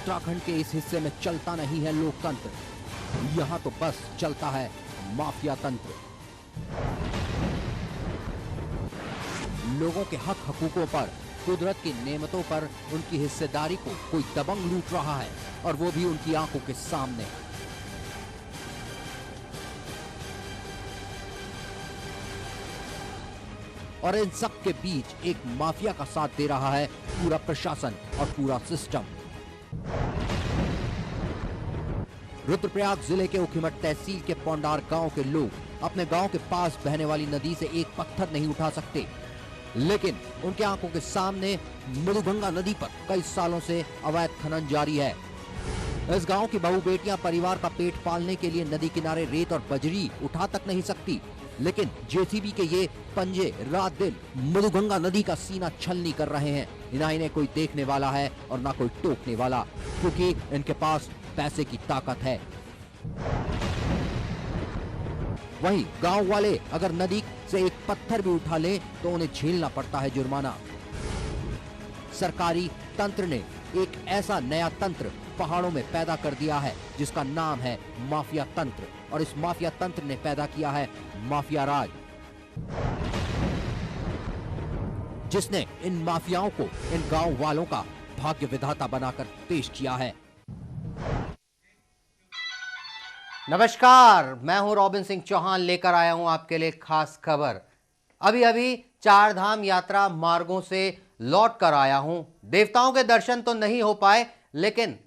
उत्तराखंड के इस हिस्से में चलता नहीं है लोकतंत्र, यहाँ तो बस चलता है माफिया तंत्र। लोगों के हक हकूकों पर, कुदरत की नेमतों पर उनकी हिस्सेदारी को कोई दबंग लूट रहा है, और वो भी उनकी आंखों के सामने। और इन सब के बीच एक माफिया का साथ दे रहा है पूरा प्रशासन और पूरा सिस्टम। रुद्रप्रयाग जिले के ऊखीमठ तहसील के पोंडार गांव के लोग अपने गांव के पास बहने वाली नदी से एक पत्थर नहीं उठा सकते, लेकिन उनके आंखों के सामने मधुगंगा नदी पर कई सालों से अवैध खनन जारी है। इस गांव की बहू बेटियां परिवार का पेट पालने के लिए नदी किनारे रेत और बजरी उठा तक नहीं सकती, लेकिन जेसीबी के ये पंजे रात दिन मधुगंगा नदी का सीना छलनी कर रहे हैं। ना इन्हें कोई देखने वाला है और ना कोई टोकने वाला, क्योंकि इनके पास पैसे की ताकत है। वहीं गांव वाले अगर नदी से एक पत्थर भी उठा ले तो उन्हें झेलना पड़ता है जुर्माना। सरकारी तंत्र ने एक ऐसा नया तंत्र पहाड़ों में पैदा कर दिया है जिसका नाम है माफिया तंत्र, और इस माफिया तंत्र ने पैदा किया है माफिया राज, जिसने इन माफियाओं को इन गांव वालों का भाग्य विधाता बनाकर पेश किया है। नमस्कार, मैं हूं रॉबिन सिंह चौहान, लेकर आया हूं आपके लिए खास खबर। अभी अभी चार धाम यात्रा मार्गों से लौट कर आया हूं। देवताओं के दर्शन तो नहीं हो पाए, लेकिन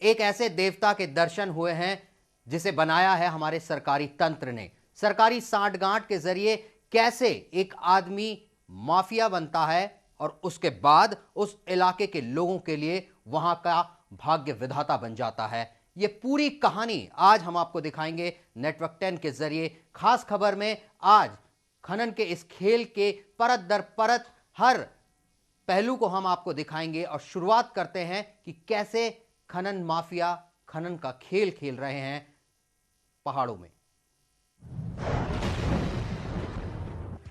एक ऐसे देवता के दर्शन हुए हैं जिसे बनाया है हमारे सरकारी तंत्र ने। सरकारी सांठगांठ के जरिए कैसे एक आदमी माफिया बनता है और उसके बाद उस इलाके के लोगों के लिए वहां का भाग्य विधाता बन जाता है, ये पूरी कहानी आज हम आपको दिखाएंगे नेटवर्क 10 के जरिए खास खबर में। आज खनन के इस खेल के परत दर परत हर पहलू को हम आपको दिखाएंगे, और शुरुआत करते हैं कि कैसे खनन माफिया खनन का खेल खेल रहे हैं पहाड़ों में।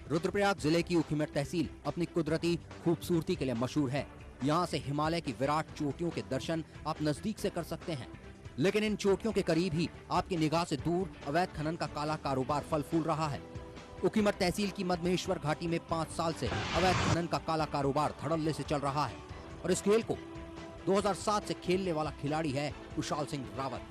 रुद्रप्रयाग जिले की ऊखीमठ तहसील अपनी कुदरती खूबसूरती के लिए मशहूर है। यहाँ से हिमालय की विराट चोटियों के दर्शन आप नजदीक से कर सकते हैं, लेकिन इन चोटियों के करीब ही आपकी निगाह से दूर अवैध खनन का काला कारोबार फल फूल रहा है। ऊखीमठ तहसील की मधमेश्वर घाटी में 5 साल से अवैध खनन का काला कारोबार धड़ल्ले से चल रहा है, और इस खेल को 2007 से खेलने वाला खिलाड़ी है कुशाल सिंह रावत।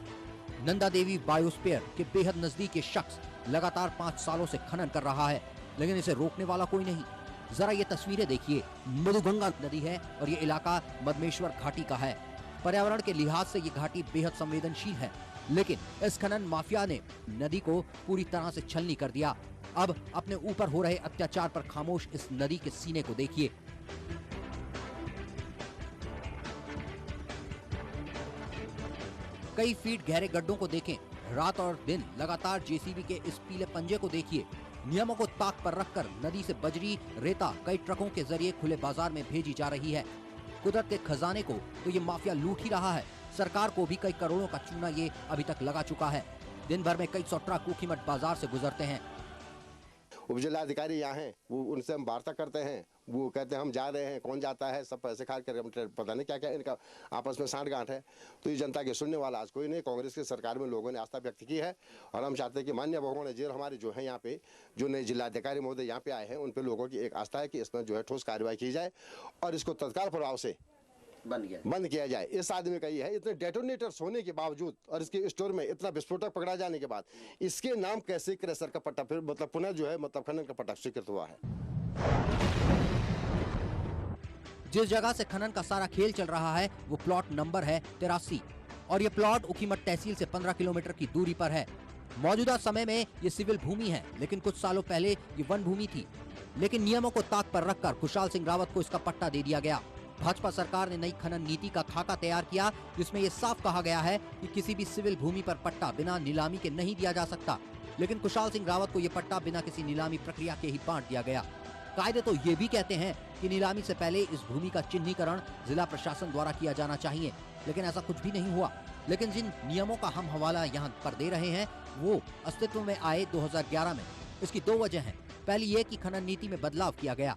नंदा देवी बायोस्फीयर के बेहद नजदीक ये शख्स लगातार 5 सालों से खनन कर रहा है, लेकिन इसे रोकने वाला कोई नहीं। जरा ये तस्वीरें देखिए, मधुगंगा नदी है और ये इलाका मधमेश्वर घाटी का है। पर्यावरण के लिहाज से ये घाटी बेहद संवेदनशील है, लेकिन इस खनन माफिया ने नदी को पूरी तरह से छलनी कर दिया। अब अपने ऊपर हो रहे अत्याचार पर खामोश इस नदी के सीने को देखिए। कई फीट गहरे गड्ढों को देखें, रात और दिन लगातार जेसीबी के इस पीले पंजे को देखिए। नियमों को ताक पर रखकर नदी से बजरी रेता कई ट्रकों के जरिए खुले बाजार में भेजी जा रही है। कुदरत के खजाने को तो ये माफिया लूट ही रहा है, सरकार को भी कई करोड़ों का चूना ये अभी तक लगा चुका है। दिन भर में कई 100 ट्रक ऊखीमठ बाजार से गुजरते हैं। उपजिलाधिकारी यहाँ हैं, वो उनसे हम वार्ता करते हैं, वो कहते हैं हम जा रहे हैं, कौन जाता है, सब पैसे खा कर पता नहीं क्या क्या इनका आपस में सांठगांठ है। तो ये जनता के सुनने वाला आज कोई नहीं। कांग्रेस की सरकार में लोगों ने आस्था व्यक्त की है, और हम चाहते हैं कि माननीय भगवान जेल हमारे जो है यहाँ पे जो नए जिलाधिकारी महोदय यहाँ पे आए हैं, उन पे लोगों की एक आस्था है कि इसमें जो है ठोस कार्रवाई की जाए और इसको तत्काल प्रभाव से बंद किया जाए। इस आदमी का ये है, इतने डेटोनेटर्स होने के बावजूद और इसके स्टोर में इतना विस्फोटक पकड़ा जाने के बाद इसके नाम कैसे क्रेशर का पट्टा फिर मतलब पुनः जो है मतलब खनन का पट्टा स्वीकृत हुआ है। जिस जगह से खनन का सारा खेल चल रहा है वो प्लॉट नंबर है 83, और ये प्लॉट ऊखीमठ तहसील से 15 किलोमीटर की दूरी पर है। मौजूदा समय में ये सिविल भूमि है, लेकिन कुछ सालों पहले ये वन भूमि थी। लेकिन नियमों को ताक पर रखकर कुशाल सिंह रावत को इसका पट्टा दे दिया गया। भाजपा सरकार ने नई खनन नीति का खाका तैयार किया, जिसमें ये साफ कहा गया है कि किसी भी सिविल भूमि पर पट्टा बिना नीलामी के नहीं दिया जा सकता। लेकिन कुशाल सिंह रावत को ये पट्टा बिना किसी नीलामी प्रक्रिया के ही बांट दिया गया। कायदे तो ये भी कहते हैं कि नीलामी से पहले इस भूमि का चिन्हीकरण जिला प्रशासन द्वारा किया जाना चाहिए, लेकिन ऐसा कुछ भी नहीं हुआ। लेकिन जिन नियमों का हम हवाला यहाँ पर दे रहे हैं वो अस्तित्व में आए 2011 में। इसकी 2 वजह हैं। पहली ये कि खनन नीति में बदलाव किया गया।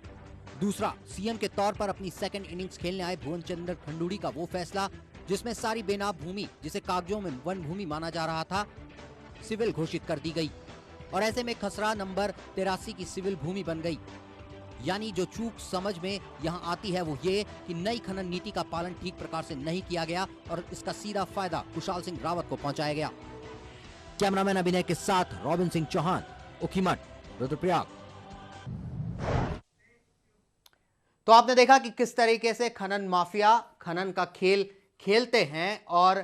दूसरा, सीएम के तौर पर अपनी सेकंड इनिंग्स खेलने आए भुवन चंद्र खंडूड़ी का वो फैसला जिसमें सारी बेनाब भूमि, जिसे कागजों में वन भूमि माना जा रहा था, सिविल घोषित कर दी गई और ऐसे में खसरा नंबर 83 की सिविल भूमि बन गई। यानी जो चूक समझ में यहाँ आती है वो ये कि नई खनन नीति का पालन ठीक प्रकार से नहीं किया गया और इसका सीधा फायदा कुशाल सिंह रावत को पहुंचाया गया। कैमरामैन अभिनय के साथ रॉबिन सिंह चौहान, ऊखीमठ, रुद्रप्रयाग। तो आपने देखा कि किस तरीके से खनन माफिया खनन का खेल खेलते हैं और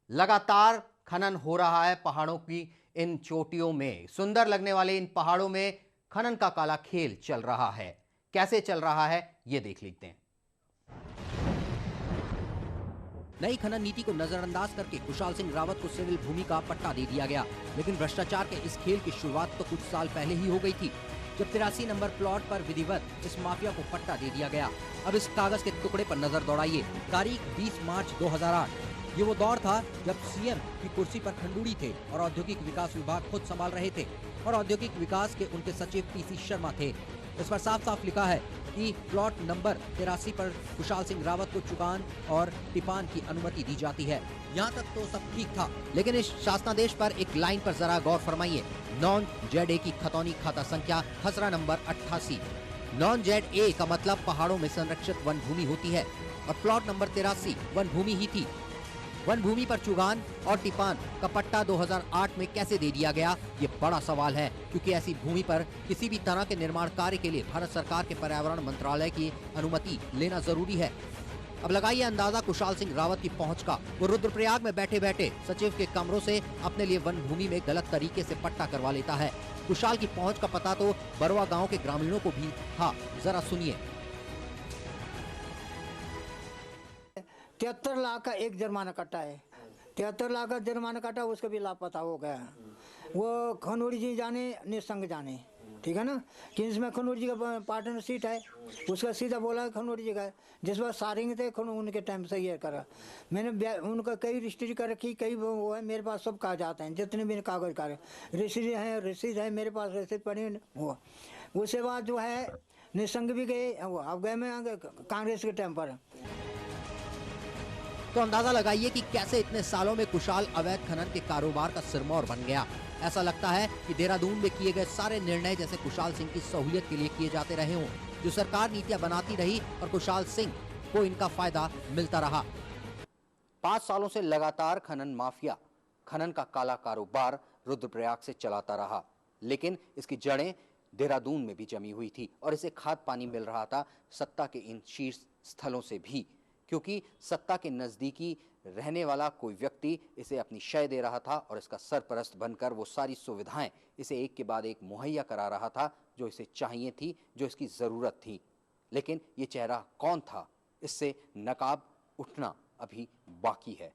लगातार खनन हो रहा है पहाड़ों की इन चोटियों में। सुंदर लगने वाले इन पहाड़ों में खनन का काला खेल चल रहा है। कैसे चल रहा है ये देख लेते हैं। नई खनन नीति को नजरअंदाज करके कुशाल सिंह रावत को सिविल भूमि का पट्टा दे दिया गया, लेकिन भ्रष्टाचार के इस खेल की शुरुआत तो कुछ साल पहले ही हो गई थी, जब 83 नंबर प्लॉट पर विधिवत इस माफिया को पट्टा दे दिया गया। अब इस कागज के टुकड़े पर नजर दौड़ाइए। तारीख 20 मार्च 2008। ये वो दौर था जब सीएम की कुर्सी पर खंडूड़ी थे और औद्योगिक विकास विभाग खुद संभाल रहे थे और औद्योगिक विकास के उनके सचिव पीसी शर्मा थे। इस पर साफ साफ लिखा है कि प्लॉट नंबर 83 पर कुशाल सिंह रावत को चुकान और टिपान की अनुमति दी जाती है। यहाँ तक तो सब ठीक था, लेकिन इस शासनादेश पर एक लाइन पर जरा गौर फरमाइए। नॉन जेड ए की खतौनी खाता संख्या खसरा नंबर 88। नॉन जेड ए का मतलब पहाड़ों में संरक्षित वन भूमि होती है और प्लॉट नंबर 83 वन भूमि ही थी। वन भूमि पर चुगान और टिपान का पट्टा 2008 में कैसे दे दिया गया, ये बड़ा सवाल है, क्योंकि ऐसी भूमि पर किसी भी तरह के निर्माण कार्य के लिए भारत सरकार के पर्यावरण मंत्रालय की अनुमति लेना जरूरी है। अब लगाइए अंदाजा कुशाल सिंह रावत की पहुंच का। वो रुद्रप्रयाग में बैठे बैठे सचिव के कमरों से अपने लिए वन भूमि में गलत तरीके से पट्टा करवा लेता है। कुशाल की पहुंच का पता तो बरवा गांव के ग्रामीणों को भी था, जरा सुनिए। 73 लाख का एक जुर्माना कटा है। 73 लाख का जुर्माना कटा, उसका भी लापता हो गया। वो खनौड़ी जी जाने, निसंग जाने, ठीक है ना, कि इसमें खनौड़ी जी का पार्टनर सीट है, उसका सीधा बोला खनौड़ी जी का, जिस बार सारेंगे थे उनके टाइम से ये करा। मैंने उनका कई रजिस्ट्री कर रखी, कई वो है मेरे पास, सब कागजात हैं, जितने भी कागज कार्य रसीद है मेरे पास, रसीद पड़ी हुआ। उसके बाद जो है निसंग भी गए, अब गए मैं कांग्रेस के टाइम पर। तो अंदाजा लगाइए कि कैसे इतने सालों में कुशाल अवैध खनन के कारोबार का सिरमौर बन गया। ऐसा लगता है कि देहरादून में किए गए सारे निर्णय जैसे कुशाल सिंह की सहूलियत के लिए किए जाते रहे हों, जो सरकार नीतियां बनाती रही और कुशाल सिंह को इनका फायदा मिलता रहा। 5 सालों से लगातार खनन माफिया खनन का काला कारोबार रुद्रप्रयाग से चलाता रहा, लेकिन इसकी जड़ें देहरादून में भी जमी हुई थी और इसे खाद पानी मिल रहा था सत्ता के इन शीर्ष स्थलों से भी, क्योंकि सत्ता के नजदीकी रहने वाला कोई व्यक्ति इसे अपनी शय दे रहा था और इसका सरपरस्त बनकर वो सारी सुविधाएं इसे एक के बाद एक मुहैया करा रहा था जो इसे चाहिए थी, जो इसकी जरूरत थी। लेकिन ये चेहरा कौन था, इससे नकाब उठना अभी बाकी है।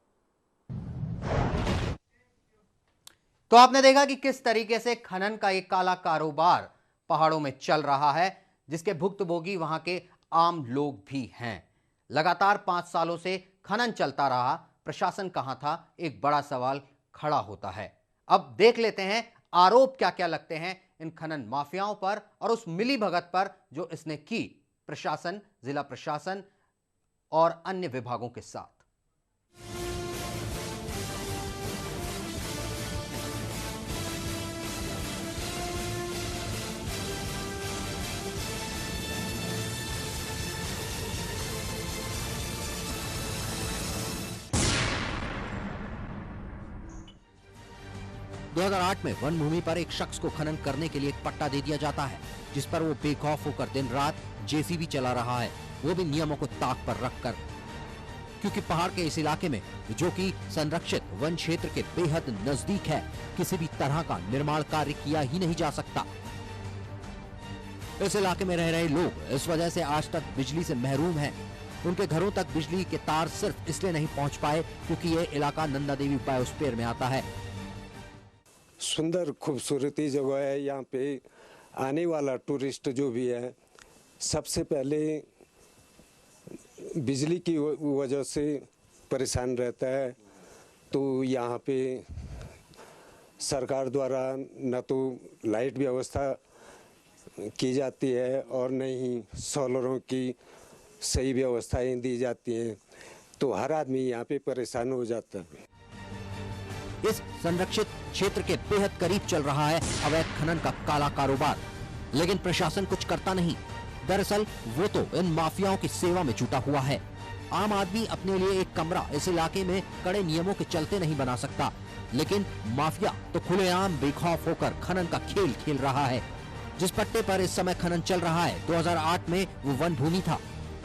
तो आपने देखा कि किस तरीके से खनन का एक काला कारोबार पहाड़ों में चल रहा है, जिसके भुक्तभोगी वहां के आम लोग भी हैं। लगातार 5 सालों से खनन चलता रहा, प्रशासन कहां था, एक बड़ा सवाल खड़ा होता है। अब देख लेते हैं आरोप क्या क्या लगते हैं इन खनन माफियाओं पर और उस मिलीभगत पर जो इसने की प्रशासन, जिला प्रशासन और अन्य विभागों के साथ। 2008 में वन भूमि पर एक शख्स को खनन करने के लिए एक पट्टा दे दिया जाता है, जिस पर वो बेखौफ होकर दिन रात जेसीबी चला रहा है, वो भी नियमों को ताक पर रखकर, क्योंकि पहाड़ के इस इलाके में, जो कि संरक्षित वन क्षेत्र के बेहद नजदीक है, किसी भी तरह का निर्माण कार्य किया ही नहीं जा सकता। इस इलाके में रह रहे लोग इस वजह से आज तक बिजली से महरूम हैं। उनके घरों तक बिजली के तार सिर्फ इसलिए नहीं पहुंच पाए क्योंकि ये इलाका नंदा देवी बायोस्फीयर में आता है। सुंदर खूबसूरती जगह है। यहाँ पे आने वाला टूरिस्ट जो भी है, सबसे पहले बिजली की वजह से परेशान रहता है। तो यहाँ पे सरकार द्वारा न तो लाइट व्यवस्था की जाती है और न ही सोलरों की सही व्यवस्थाएं दी जाती हैं। तो हर आदमी यहाँ पे परेशान हो जाता है। इस संरक्षित क्षेत्र के बेहद करीब चल रहा है अवैध खनन का काला कारोबार, लेकिन प्रशासन कुछ करता नहीं। दरअसल वो तो इन माफियाओं की सेवा में जुटा हुआ है। आम आदमी अपने लिए एक कमरा इस इलाके में कड़े नियमों के चलते नहीं बना सकता, लेकिन माफिया तो खुलेआम बेखौफ होकर खनन का खेल खेल रहा है। जिस पट्टे पर इस समय खनन चल रहा है 2008 में वो वन भूमि था,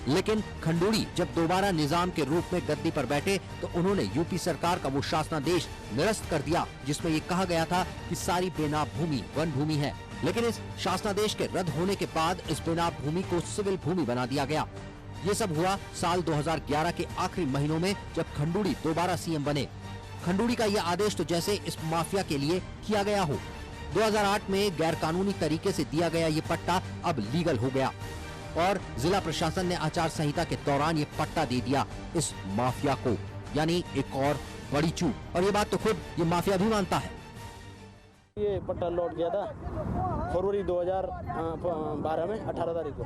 लेकिन खंडूड़ी जब दोबारा निजाम के रूप में गद्दी पर बैठे तो उन्होंने यूपी सरकार का वो शासनादेश निरस्त कर दिया जिसमें ये कहा गया था कि सारी बेनाब भूमि वन भूमि है। लेकिन इस शासनादेश के रद्द होने के बाद इस बेनाब भूमि को सिविल भूमि बना दिया गया। ये सब हुआ साल 2011 के आखिरी महीनों में जब खंडूड़ी दोबारा सीएम बने। खंडूड़ी का यह आदेश तो जैसे इस माफिया के लिए किया गया हो। 2008 में गैरकानूनी तरीके से दिया गया ये पट्टा अब लीगल हो गया और जिला प्रशासन ने आचार संहिता के दौरान ये पट्टा दे दिया इस माफिया को, यानी एक और बड़ी चूक। और ये बात तो खुद ये माफिया भी मानता है। ये पट्टा लौट गया था फरवरी 2012 में 18 तारीख को,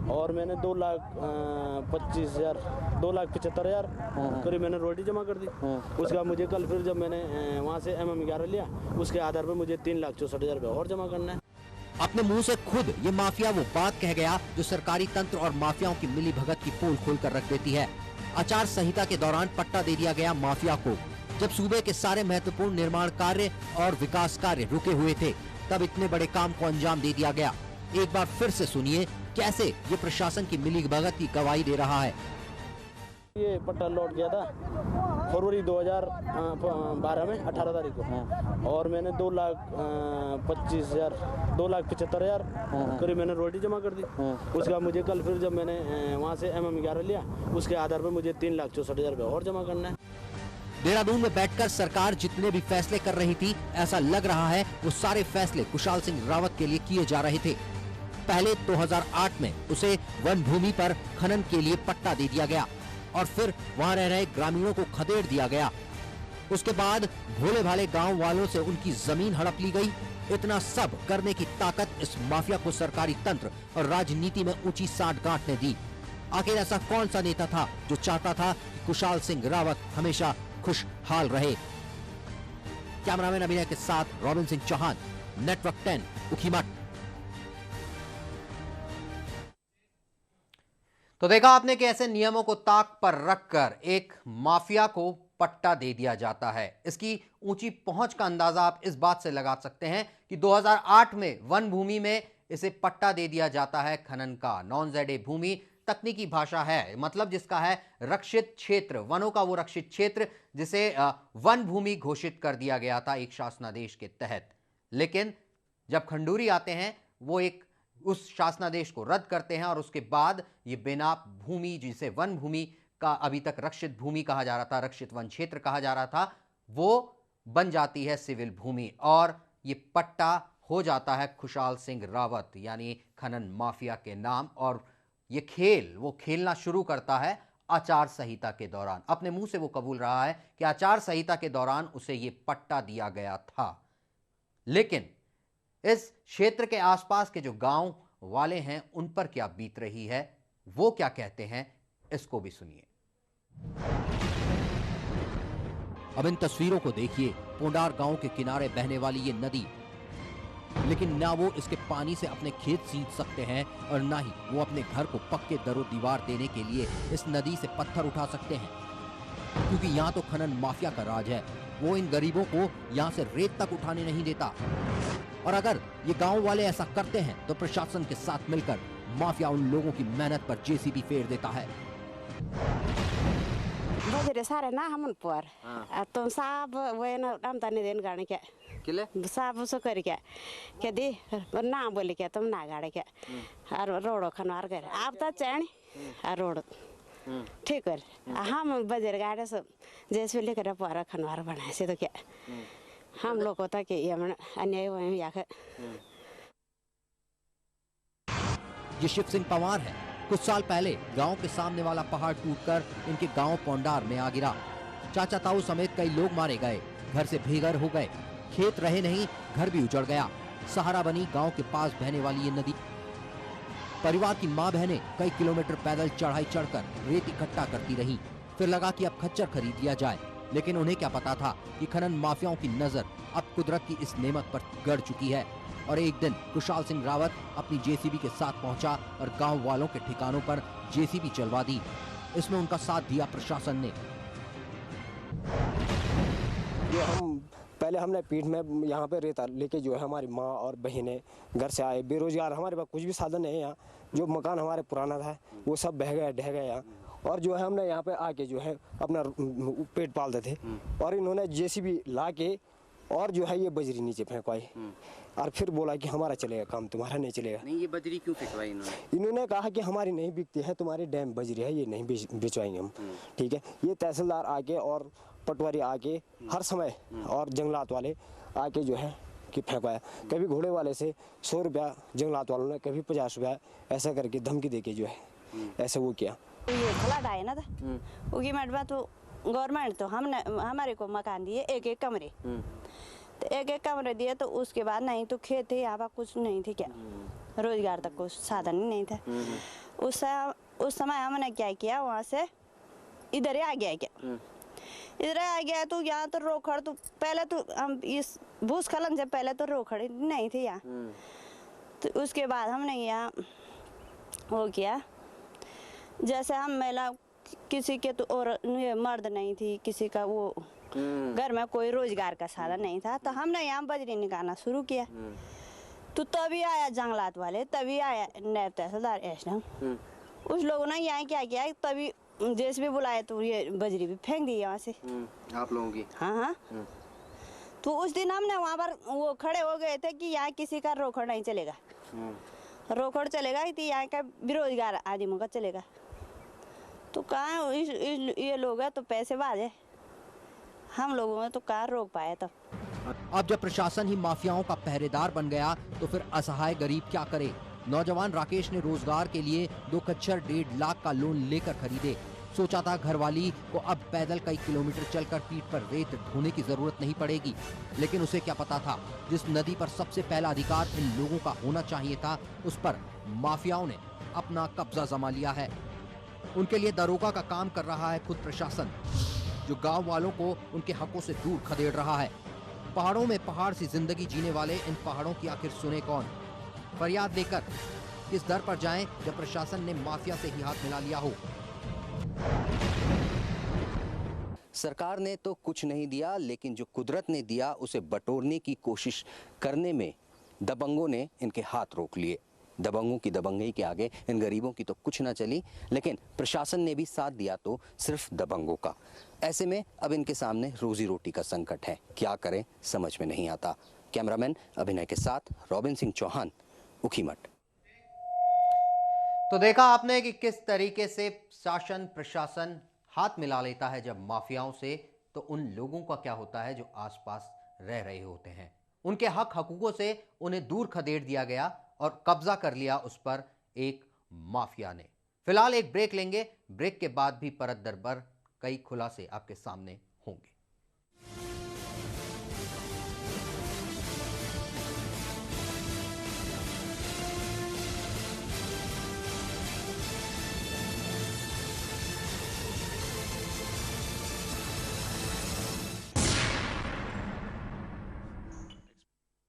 और मैंने 2,25,000 2,75,000 करीब मैंने रोटी जमा कर दी। उसके बाद मुझे कल फिर जब मैंने वहाँ से MM11 लिया, उसके आधार पर मुझे 3,64,000 रुपये और जमा करना है। अपने मुंह से खुद ये माफिया वो बात कह गया जो सरकारी तंत्र और माफियाओं की मिली भगत की पोल खोल कर रख देती है। आचार संहिता के दौरान पट्टा दे दिया गया माफिया को। जब सूबे के सारे महत्वपूर्ण निर्माण कार्य और विकास कार्य रुके हुए थे, तब इतने बड़े काम को अंजाम दे दिया गया। एक बार फिर से सुनिए कैसे ये प्रशासन की मिली भगत की गवाही दे रहा है। ये पट्टा लौट गया था फरवरी 2012 में 18 तारीख को, और मैंने 2,25,000 2,75,000 करीब मैंने रोटी जमा कर दी। उसके बाद मुझे कल फिर जब मैंने वहाँ से MM11 लिया, उसके आधार पर मुझे 3,64,000 रुपये और जमा करना है। देहरादून में बैठकर सरकार जितने भी फैसले कर रही थी, ऐसा लग रहा है वो सारे फैसले कुशाल सिंह रावत के लिए किए जा रहे थे। पहले 2008 में उसे वन भूमि पर खनन के लिए पट्टा दे दिया गया और फिर वहां रह रहे ग्रामीणों को खदेड़ दिया गया। उसके बाद भोले भाले गांव वालों से उनकी जमीन हड़प ली गई। इतना सब करने की ताकत इस माफिया को सरकारी तंत्र और राजनीति में ऊंची सांठगांठ ने दी। आखिर ऐसा कौन सा नेता था जो चाहता था कि कुशाल सिंह रावत हमेशा खुशहाल रहे? कैमरामैन अभिनय के साथ रॉबिन सिंह चौहान, नेटवर्क 10, उखीमठ। तो देखा आपने कि ऐसे नियमों को ताक पर रखकर एक माफिया को पट्टा दे दिया जाता है। इसकी ऊंची पहुंच का अंदाजा आप इस बात से लगा सकते हैं कि 2008 में वन भूमि में इसे पट्टा दे दिया जाता है खनन का। नॉन ZA भूमि तकनीकी भाषा है, मतलब जिसका है रक्षित क्षेत्र, वनों का वो रक्षित क्षेत्र जिसे वन भूमि घोषित कर दिया गया था एक शासनादेश के तहत। लेकिन जब खंडूरी आते हैं वो एक उस शासनादेश को रद्द करते हैं और उसके बाद ये बेनाब भूमि जिसे वन भूमि का अभी तक रक्षित भूमि कहा जा रहा था, रक्षित वन क्षेत्र कहा जा रहा था, वो बन जाती है सिविल भूमि और ये पट्टा हो जाता है खुशाल सिंह रावत यानी खनन माफिया के नाम। और ये खेल वो खेलना शुरू करता है आचार संहिता के दौरान। अपने मुंह से वो कबूल रहा है कि आचार संहिता के दौरान उसे ये पट्टा दिया गया था। लेकिन इस क्षेत्र के आसपास के जो गांव वाले हैं उन पर क्या बीत रही है, वो क्या कहते हैं, इसको भी सुनिए। अब इन तस्वीरों को देखिए। पोंडार गांव के किनारे बहने वाली ये नदी, लेकिन ना वो इसके पानी से अपने खेत सींच सकते हैं और ना ही वो अपने घर को पक्के दरो दीवार देने के लिए इस नदी से पत्थर उठा सकते हैं, क्योंकि यहाँ तो खनन माफिया का राज है। वो इन गरीबों को यहाँ से रेत तक उठाने नहीं देता। और अगर ये गांव वाले ऐसा करते हैं तो प्रशासन के साथ मिलकर माफिया उन लोगों की मेहनत पर JCB फेर देता है। बजरे सारे ना हम पर तो साब वे ना हम तने दिन गाने क्या किले साब सो कर क्या दी ना बोले क्या तुम ना गाड़े क्या और रोड खनवार कर आप तो चैन रोड ठीक है। हम बजर गाड़े सब जैसे लेकर पर खनवार बनाए से तो क्या हम लोग होता कि ये अन्याय हुए या ये शिव सिंह पवार है। कुछ साल पहले गांव के सामने वाला पहाड़ टूटकर इनके गांव पोंडार में आ गिरा। चाचा ताऊ समेत कई लोग मारे गए, घर से बेघर हो गए, खेत रहे नहीं, घर भी उजड़ गया। सहारा बनी गांव के पास बहने वाली ये नदी। परिवार की मां बहनें कई किलोमीटर पैदल चढ़ाई चढ़कर रेत इकट्ठा करती रही, फिर लगा कि अब खच्चर खरीद लिया जाए, लेकिन उन्हें क्या पता था कि खनन माफियाओं की नजर अब कुदरत की इस नेमत पर गड़ चुकी है। और एक दिन कुशाल सिंह रावत अपनी जेसीबी के साथ पहुंचा और गांव वालों के ठिकानों पर जेसीबी चलवा दी। इसमें उनका साथ दिया प्रशासन ने। पहले हमने पीठ में यहाँ पे रेता लेके जो है हमारी माँ और बहनें घर से आए, बेरोजगार, हमारे पास कुछ भी साधन नहीं है यहाँ। जो मकान हमारे पुराना था वो सब बह गया, ढह गया यहाँ। और जो है हमने यहाँ पे आके जो है अपना पेट पालते थे, और इन्होंने जेसीबी ला के और जो है ये बजरी नीचे फेंकवाई और फिर बोला कि हमारा चलेगा काम, तुम्हारा नहीं चलेगा। नहीं, ये बजरी क्यों फेंकवाई इन्होंने कहा कि हमारी नहीं बिकती है, तुम्हारी डैम बजरी है, ये नहीं बेचवाएंगे हम। ठीक है, ये तहसीलदार आके और पटवारी आके हर समय और जंगलात वाले आके जो है कि फेंकवाया। कभी घोड़े वाले से 100 रुपया जंगलात वालों ने, कभी 50 रुपया, ऐसा करके धमकी देके जो है ऐसे वो किया। ये फ्लड आए ना था उगी मटवा, तो गवर्नमेंट तो हमने हमारे को मकान दिए एक कमरे, तो एक कमरे दिए। तो उसके बाद नहीं तो खेत थे यहाँ पर, कुछ नहीं थी क्या, रोजगार तक कुछ साधन ही नहीं था। उस समय हमने क्या किया, वहाँ से इधर ही आ गया क्या, इधर आ गया। तो यहाँ तो रोखड़, तो पहले तो हम इस भूस्खलन से पहले तो रोखड़ नहीं थी यहाँ। तो उसके बाद हमने यहाँ वो किया, जैसे हम महिला, किसी के तो और मर्द नहीं थी, किसी का वो घर में कोई रोजगार का साधन नहीं था, तो हमने यहाँ बजरी निकालना शुरू किया। तो तभी आया जंगलात वाले, तभी आया नायब तहसीलदार एसडीएम, उस लोगों ने यहाँ क्या किया, तभी जेसीबी बुलाए तो ये बजरी भी फेंक दी यहाँ से आप लोगों की। हाँ। तो उस दिन हमने वहाँ पर वो खड़े हो गए थे कि यहाँ किसी का रोकड़ नहीं चलेगा, रोकड़ चलेगा तो यहाँ का बेरोजगार आदमियों का चलेगा। तो कहाँ ये लोग हैं तो पैसे बाजे, हम लोगों ने तो कहाँ रोक पाए तब। अब जब प्रशासन ही माफियाओं का पहरेदार बन गया तो फिर असहाय गरीब क्या करे। नौजवान राकेश ने रोजगार के लिए 2 खच्चर 1.5 लाख का लोन लेकर खरीदे। सोचा था घरवाली को अब पैदल कई किलोमीटर चलकर पीठ पर रेत ढोने की जरूरत नहीं पड़ेगी, लेकिन उसे क्या पता था जिस नदी पर सबसे पहला अधिकार इन लोगों का होना चाहिए था, उस पर माफियाओं ने अपना कब्जा जमा लिया है। उनके लिए दरोगा का काम कर रहा है खुद प्रशासन, जो गांव वालों को उनके हकों से दूर खदेड़ रहा है। पहाड़ों में पहाड़ सी जिंदगी जीने वाले इन पहाड़ों की आखिर सुने कौन? फरियाद लेकर किस दर पर जाएं जब प्रशासन ने माफिया से ही हाथ मिला लिया हो। सरकार ने तो कुछ नहीं दिया, लेकिन जो कुदरत ने दिया उसे बटोरने की कोशिश करने में दबंगों ने इनके हाथ रोक लिए। दबंगों की दबंगई के आगे इन गरीबों की तो कुछ ना चली, लेकिन प्रशासन ने भी साथ दिया तो सिर्फ दबंगों का। ऐसे में अब इनके सामने रोजी रोटी का संकट है, क्या करें समझ में नहीं आता। कैमरामैन अभिनय के साथ रॉबिन सिंह चौहान, ऊखीमठ। तो देखा आपने कि किस तरीके से शासन प्रशासन हाथ मिला लेता है जब माफियाओं से, तो उन लोगों का क्या होता है जो आसपास रह रहे होते हैं। उनके हक हकूकों से उन्हें दूर खदेड़ दिया गया और कब्जा कर लिया उस पर एक माफिया ने। फिलहाल एक ब्रेक लेंगे, ब्रेक के बाद भी परत दर पर कई खुलासे आपके सामने